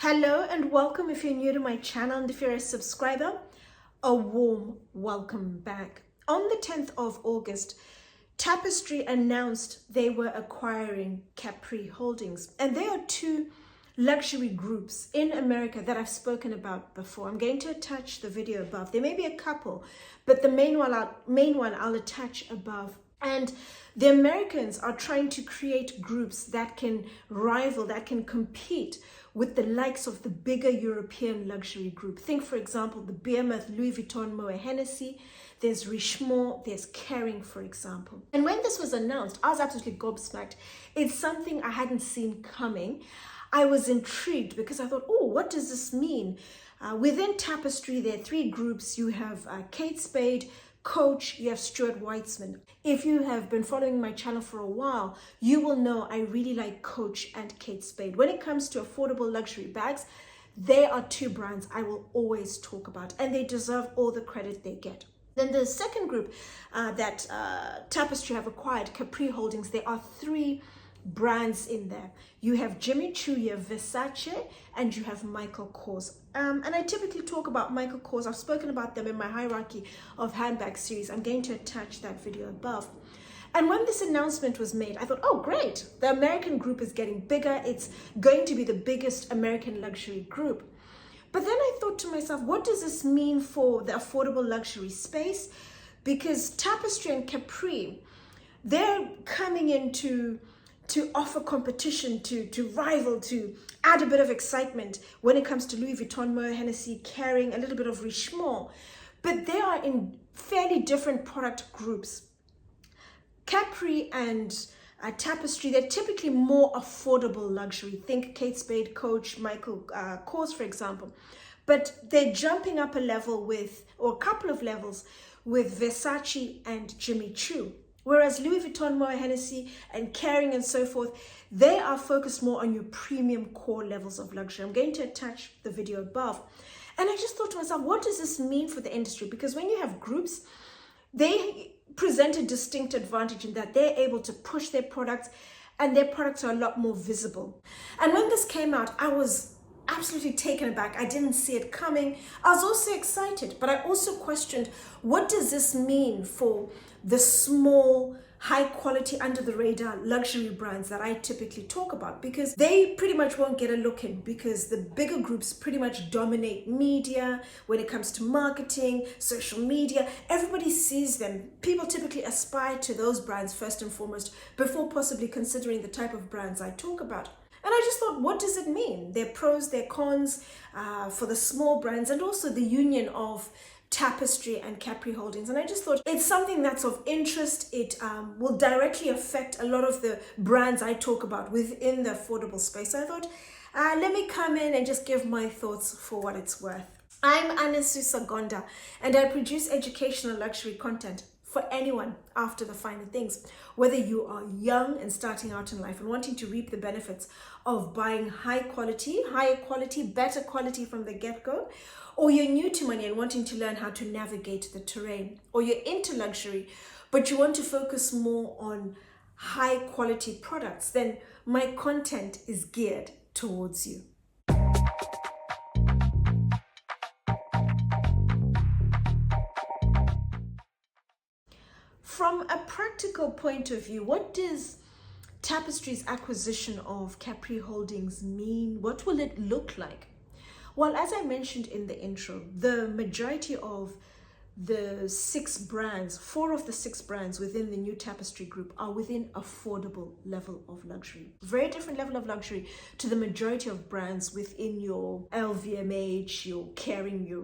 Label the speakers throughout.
Speaker 1: Hello and welcome if you're new to my channel, and if you're a subscriber, a warm welcome back. On the 10th of August, Tapestry announced they were acquiring Capri Holdings, and there are two luxury groups in America that I've spoken about before. I'm going to attach the video above. There may be a couple, but the main one I'll attach above. And the Americans are trying to create groups that can rival, that can compete with the likes of the bigger European luxury group. Think, for example, the behemoth Louis Vuitton, Moet Hennessy. There's Richemont, there's Kering, for example. And when this was announced, I was absolutely gobsmacked. It's something I hadn't seen coming. I was intrigued because I thought, oh, what does this mean? Within Tapestry, there are three groups. You have Kate Spade, Coach, you have Stuart Weitzman. If you have been following my channel for a while, you will know I really like Coach and Kate Spade. When it comes to affordable luxury bags, they are two brands I will always talk about, and they deserve all the credit they get. Then the second group that Tapestry have acquired, Capri Holdings, there are three brands in there. You have Jimmy Choo, you have Versace, and you have Michael Kors. And I typically talk about Michael Kors. I've spoken about them in my hierarchy of handbag series. I'm going to attach that video above. And when this announcement was made, I thought, oh, great. The American group is getting bigger. It's going to be the biggest American luxury group. But then I thought to myself, what does this mean for the affordable luxury space? Because Tapestry and Capri, they're coming in to offer competition, to rival, to add a bit of excitement when it comes to Louis Vuitton, Moet Hennessy, Kering, a little bit of Richemont. But they are in fairly different product groups. Capri and Tapestry, they're typically more affordable luxury. Think Kate Spade, Coach, Michael Kors, for example. But they're jumping up a level with, or a couple of levels, with Versace and Jimmy Choo. Whereas Louis Vuitton, Moet Hennessy, and Kering and so forth, they are focused more on your premium core levels of luxury. I'm going to attach the video above. And I just thought to myself, what does this mean for the industry? Because when you have groups, they present a distinct advantage in that they're able to push their products, and their products are a lot more visible. And when this came out, I was absolutely taken aback. I didn't see it coming. I was also excited, but I also questioned, what does this mean for the small, high quality, under the radar luxury brands that I typically talk about? Because they pretty much won't get a look in, because the bigger groups pretty much dominate media when it comes to marketing, social media. Everybody sees them. People typically aspire to those brands first and foremost before possibly considering the type of brands I talk about. And I just thought, what does it mean? Their pros, their cons for the small brands, and also the union of Tapestry and Capri Holdings. And I just thought it's something that's of interest. It will directly affect a lot of the brands I talk about within the affordable space. So I thought, let me come in and just give my thoughts for what it's worth. I'm Anesu Sagonda, and I produce educational luxury content for anyone after the finer things. Whether you are young and starting out in life and wanting to reap the benefits of buying higher quality, better quality from the get-go, or you're new to money and wanting to learn how to navigate the terrain, or you're into luxury, but you want to focus more on high quality products, then my content is geared towards you. From a practical point of view, what does Tapestry's acquisition of Capri Holdings mean? What will it look like? Well, as I mentioned in the intro, the majority of the four of the six brands within the new Tapestry group are within affordable level of luxury. Very different level of luxury to the majority of brands within your LVMH, your Kering, your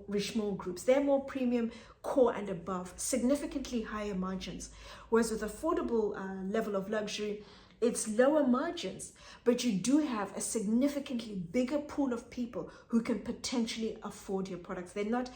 Speaker 1: Richemont groups. They're more premium, core and above, significantly higher margins. Whereas with affordable level of luxury, it's lower margins, but you do have a significantly bigger pool of people who can potentially afford your products. They're not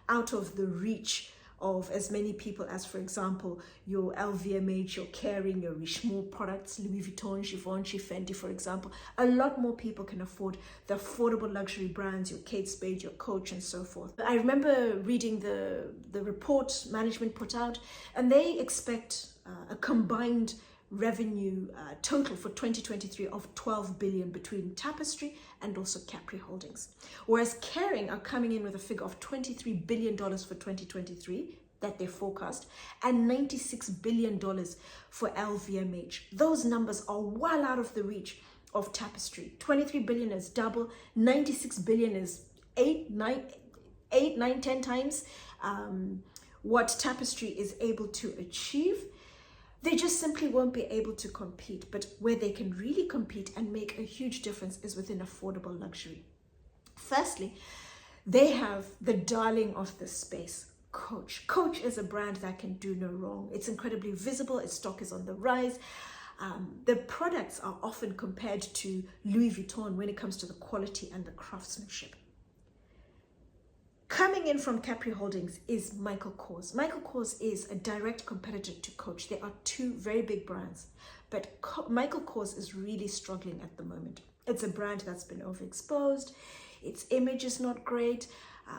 Speaker 1: out of the reach of as many people as, for example, your LVMH, your Kering, your Richemont products, Louis Vuitton, Givenchy, Fendi, for example. A lot more people can afford the affordable luxury brands, your Kate Spade, your Coach, and so forth. I remember reading the report management put out, and they expect a combined revenue total for 2023 of 12 billion between Tapestry and also Capri Holdings. Whereas Kering are coming in with a figure of $23 billion for 2023 that they forecast, and $96 billion for LVMH. Those numbers are well out of the reach of Tapestry. 23 billion is double, 96 billion is 10 times what Tapestry is able to achieve. They just simply won't be able to compete. But where they can really compete and make a huge difference is within affordable luxury. Firstly, they have the darling of the space, Coach. Coach is a brand that can do no wrong. It's incredibly visible. Its stock is on the rise. The products are often compared to Louis Vuitton when it comes to the quality and the craftsmanship. Coming in from Capri Holdings is Michael Kors. Michael Kors is a direct competitor to Coach. They are two very big brands, but Michael Kors is really struggling at the moment. It's a brand that's been overexposed. Its image is not great.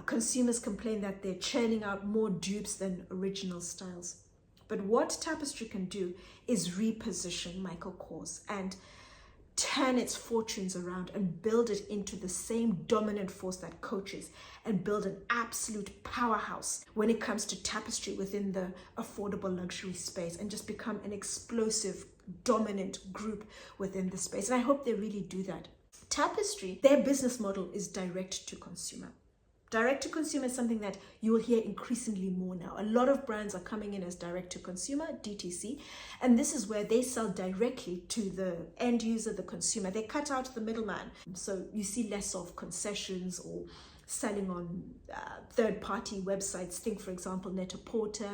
Speaker 1: Consumers complain that they're churning out more dupes than original styles. But what Tapestry can do is reposition Michael Kors and turn its fortunes around and build it into the same dominant force that Coach is, and build an absolute powerhouse when it comes to Tapestry within the affordable luxury space, and just become an explosive, dominant group within the space. And I hope they really do that. Tapestry, their business model is direct to consumer. Direct to consumer is something that you will hear increasingly more now. A lot of brands are coming in as direct to consumer, DTC, and this is where they sell directly to the end user, the consumer. They cut out the middleman. So you see less of concessions or selling on third-party websites. Think, for example, Net-a-Porter,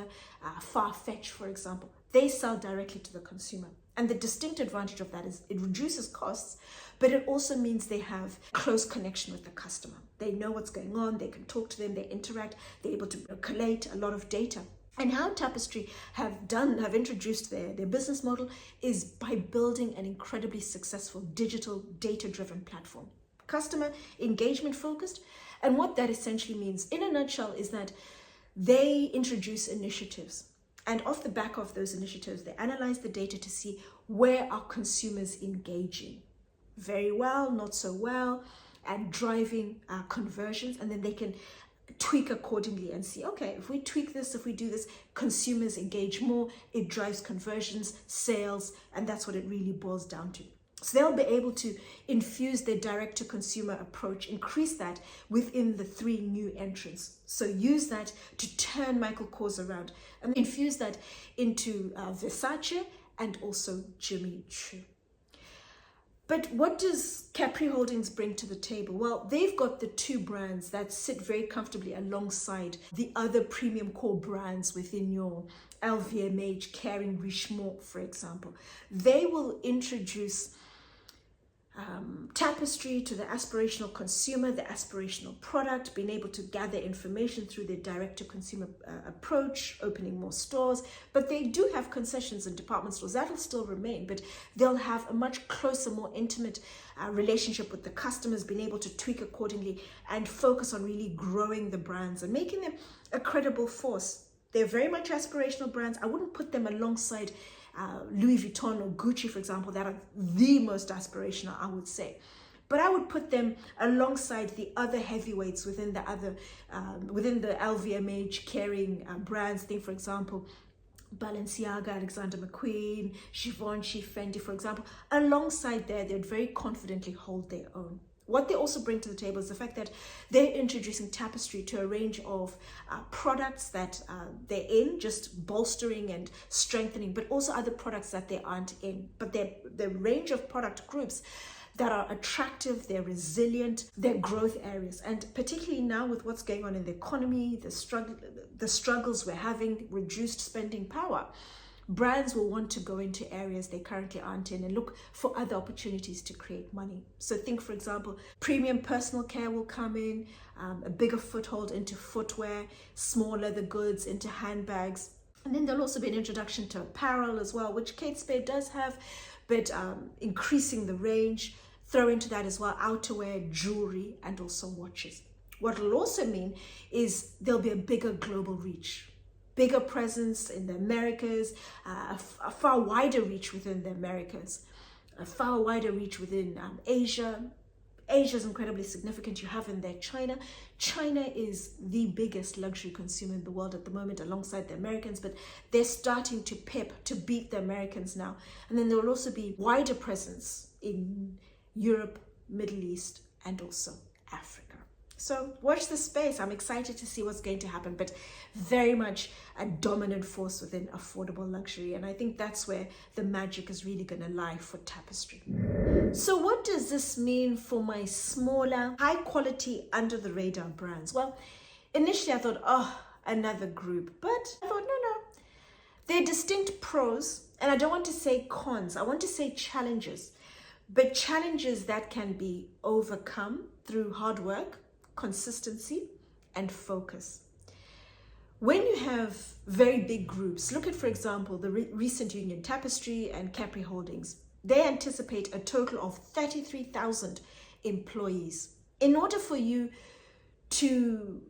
Speaker 1: Farfetch, for example. They sell directly to the consumer. And the distinct advantage of that is it reduces costs, but it also means they have close connection with the customer. They know what's going on, they can talk to them, they interact, they're able to collate a lot of data. And how Tapestry have introduced their business model is by building an incredibly successful digital data-driven platform. Customer engagement focused. And what that essentially means, in a nutshell, is that they introduce initiatives. And off the back of those initiatives, they analyze the data to see where are consumers engaging. Very well, not so well, and driving conversions. And then they can tweak accordingly and see, okay, if we tweak this, if we do this, consumers engage more, it drives conversions, sales, and that's what it really boils down to. So they'll be able to infuse their direct-to-consumer approach, increase that within the 3 new entrants. So use that to turn Michael Kors around and infuse that into Versace and also Jimmy Choo. But what does Capri Holdings bring to the table? Well, they've got the 2 brands that sit very comfortably alongside the other premium core brands within your LVMH, Kering, Richemont, for example. They will introduce Tapestry to the aspirational consumer, the aspirational product, being able to gather information through their direct-to-consumer approach, opening more stores. But they do have concessions and department stores. That'll still remain, but they'll have a much closer, more intimate relationship with the customers, being able to tweak accordingly and focus on really growing the brands and making them a credible force. They're very much aspirational brands. I wouldn't put them alongside Louis Vuitton or Gucci, for example, that are the most aspirational, I would say. But I would put them alongside the other heavyweights within the LVMH Kering brands. Think, for example, Balenciaga, Alexander McQueen, Givenchy, Fendi, for example. Alongside there, they'd very confidently hold their own. What they also bring to the table is the fact that they're introducing Tapestry to a range of products that they're in, just bolstering and strengthening, but also other products that they aren't in. But the range of product groups that are attractive, they're resilient, they're growth areas. And particularly now with what's going on in the economy, the struggles we're having, reduced spending power, brands will want to go into areas they currently aren't in and look for other opportunities to create money. So think, for example, premium personal care will come in, a bigger foothold into footwear, small leather goods, into handbags. And then there'll also be an introduction to apparel as well, which Kate Spade does have, but increasing the range. Throw into that as well outerwear, jewelry, and also watches. What it'll also mean is there'll be a bigger global reach. bigger presence in the Americas, a far wider reach within the Americas, a far wider reach within Asia. Asia is incredibly significant. You have in there China. China is the biggest luxury consumer in the world at the moment alongside the Americans, but they're starting to beat the Americans now. And then there will also be wider presence in Europe, Middle East, and also Africa. So watch this space. I'm excited to see what's going to happen, but very much a dominant force within affordable luxury. And I think that's where the magic is really going to lie for Tapestry. So what does this mean for my smaller, high quality, under the radar brands? Well, initially I thought, oh, another group, but I thought, no. They're distinct pros, and I don't want to say cons. I want to say challenges, but challenges that can be overcome through hard work, consistency, and focus. When you have very big groups, look at, for example, the recent union, Tapestry and Capri Holdings. They anticipate a total of 33,000 employees. In order for you to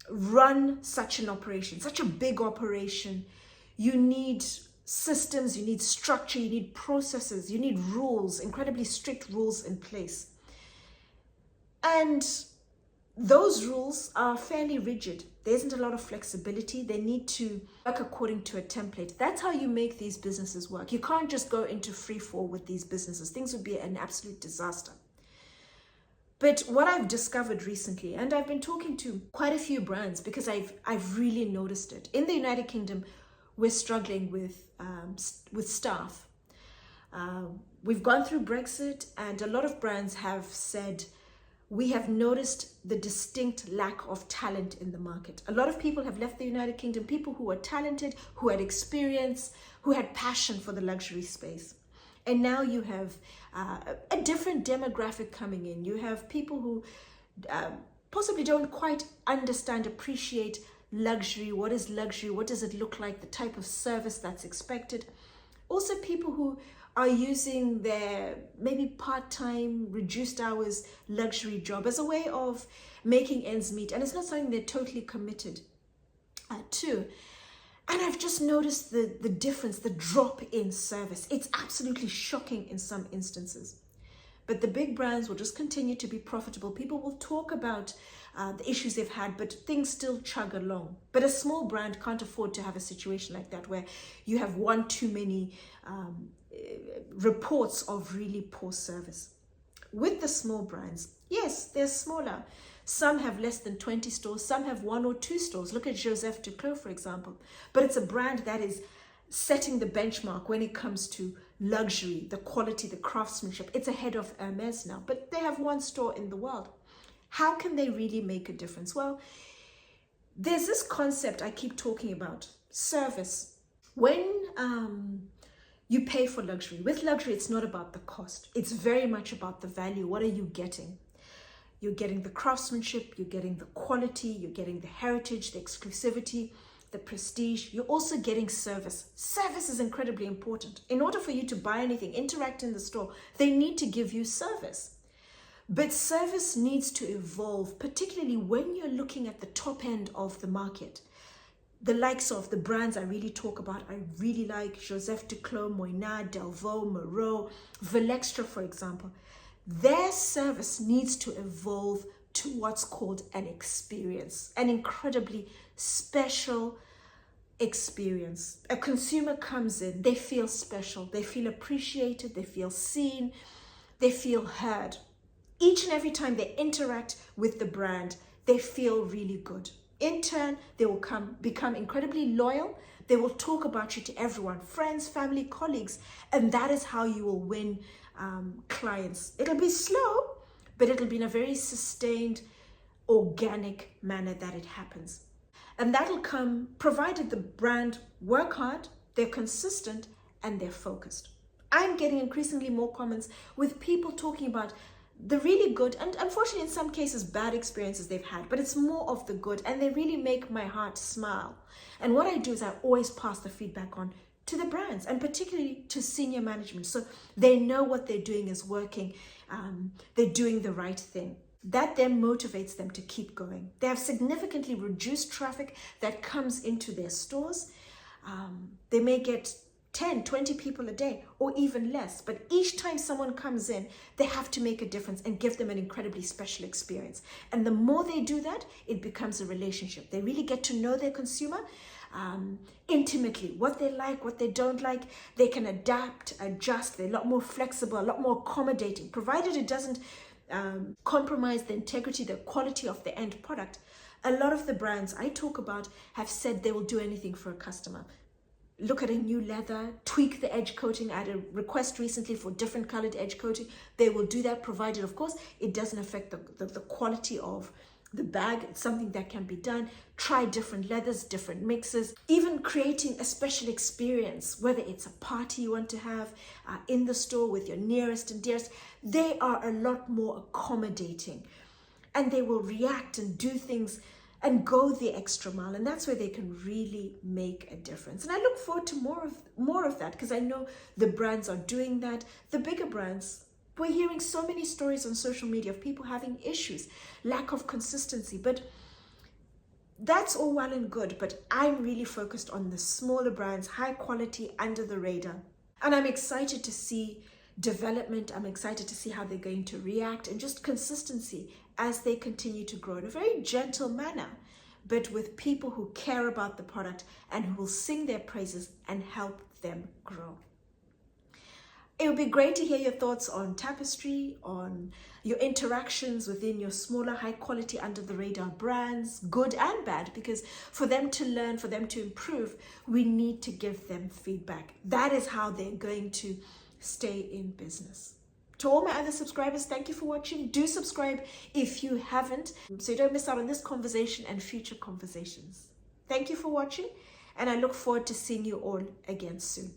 Speaker 1: run such an operation, such a big operation, you need systems, you need structure, you need processes, you need rules, incredibly strict rules in place. And those rules are fairly rigid. There isn't a lot of flexibility. They need to work according to a template. That's how you make these businesses work. You can't just go into free fall with these businesses. Things would be an absolute disaster. But what I've discovered recently, and I've been talking to quite a few brands because I've really noticed it. In the United Kingdom, we're struggling with staff. We've gone through Brexit, and a lot of brands have said, we have noticed the distinct lack of talent in the market. A lot of people have left the United Kingdom, people who were talented, who had experience, who had passion for the luxury space. And now you have a different demographic coming in. You have people who possibly don't quite understand, appreciate luxury. What is luxury? What does it look like? The type of service that's expected. Also people who are using their maybe part-time, reduced hours luxury job as a way of making ends meet. And it's not something they're totally committed to. And I've just noticed the difference, the drop in service. It's absolutely shocking in some instances. But the big brands will just continue to be profitable. People will talk about the issues they've had, but things still chug along. But a small brand can't afford to have a situation like that where you have one too many reports of really poor service. With the small brands, yes, they're smaller. Some have less than 20 stores, some have 1 or 2 stores. Look at Joseph Duclos, for example. But it's a brand that is setting the benchmark when it comes to luxury, the quality, the craftsmanship. It's ahead of Hermes now, but they have 1 store in the world. How can they really make a difference? Well, there's this concept I keep talking about, service. When you pay for luxury, with luxury, it's not about the cost. It's very much about the value. What are you getting? You're getting the craftsmanship, you're getting the quality, you're getting the heritage, the exclusivity, the prestige. You're also getting service. Service is incredibly important. In order for you to buy anything, interact in the store, they need to give you service. But service needs to evolve, particularly when you're looking at the top end of the market. The likes of the brands I really talk about, I really like Joseph Duclos, Moynat, Delvaux, Moreau, Velextra, for example. Their service needs to evolve to what's called an experience, an incredibly special experience. A consumer comes in, they feel special, they feel appreciated, they feel seen, they feel heard. Each and every time they interact with the brand, they feel really good. In turn, they will become incredibly loyal. They will talk about you to everyone, friends, family, colleagues, and that is how you will win clients. It'll be slow, but it'll be in a very sustained, organic manner that it happens. And that'll come provided the brand work hard, they're consistent, and they're focused. I'm getting increasingly more comments with people talking about the really good and unfortunately in some cases bad experiences they've had, but it's more of the good, and they really make my heart smile. And what I do is I always pass the feedback on to the brands, and particularly to senior management, so they know what they're doing is working, they're doing the right thing. that then motivates them to keep going. They have significantly reduced traffic that comes into their stores. They may get 10, 20 people a day or even less. But each time someone comes in, they have to make a difference and give them an incredibly special experience. And the more they do that, it becomes a relationship. They really get to know their consumer intimately, what they like, what they don't like. They can adapt, adjust. They're a lot more flexible, a lot more accommodating, provided it doesn't compromise the integrity, the quality of the end product. A lot of the brands I talk about have said they will do anything for a customer. Look at a new leather, tweak the edge coating. I had a request recently for different colored edge coating. They will do that, provided, of course, it doesn't affect the quality of the bag. It's something that can be done. Try different leathers, different mixes, even creating a special experience, whether it's a party you want to have in the store with your nearest and dearest. They are a lot more accommodating, and they will react and do things and go the extra mile, and that's where they can really make a difference. And I look forward to more of that, because I know the brands are doing that. The bigger brands, we're hearing so many stories on social media of people having issues, lack of consistency, but that's all well and good. But I'm really focused on the smaller brands, high quality, under the radar. And I'm excited to see development. I'm excited to see how they're going to react, and just consistency as they continue to grow in a very gentle manner, but with people who care about the product and who will sing their praises and help them grow. It would be great to hear your thoughts on Tapestry, on your interactions within your smaller, high quality, under the radar brands, good and bad, because for them to learn, for them to improve, we need to give them feedback. That is how they're going to stay in business. To all my other subscribers, thank you for watching. Do subscribe if you haven't, so you don't miss out on this conversation and future conversations. Thank you for watching, and I look forward to seeing you all again soon.